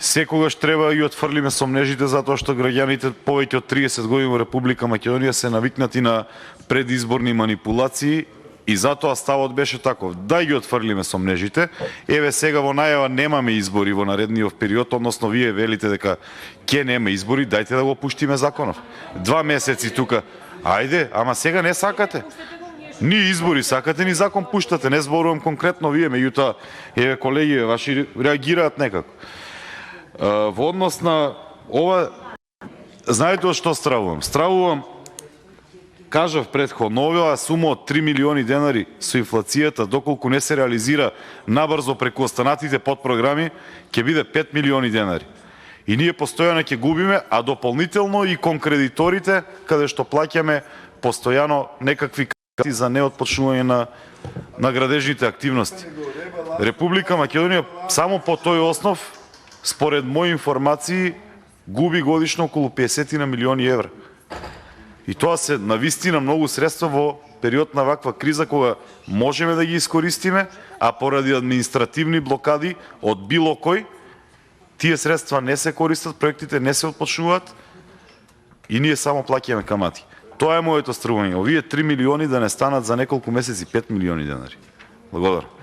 Секогаш треба и отфрлиме сомнежите затоа што граѓаните повеќе од 30 години во Република Македонија се навикнати на предизборни манипулации и затоа ставот беше таков. Да ги отфрлиме сомнежите. Еве сега во најава немаме избори во наредниот период, односно вие велите дека ќе нема избори, дајте да го пуштиме законов. 2 месеци тука. Ајде, ама сега не сакате. Ни избори сакате, ни закон пуштате. Не зборувам конкретно вие, меѓутоа еве колеги ваши реагираат некако. Во однос на ова, знаете од што стравувам? Стравувам, кажав претходно, оваа сума од 3 милиони денари со инфлацијата, доколку не се реализира набрзо преку останатите подпрограми, ќе биде 5 милиони денари. И ние постојано ќе губиме, а дополнително и кон кредиторите, каде што плаќаме постојано некакви кати за неотпочнување на градежните активности. Република Македонија само по тој основ, според мои информации, губи годишно околу 50 на милиони евра. И тоа се навистина многу средства во период на ваква криза, кога можеме да ги искористиме, а поради административни блокади од било кој, тие средства не се користат, проектите не се отпочнуваат и ние само плаќаме камати. Тоа е моето стрување. Овие 3 милиони да не станат за неколку месеци 5 милиони денари. Благодарам.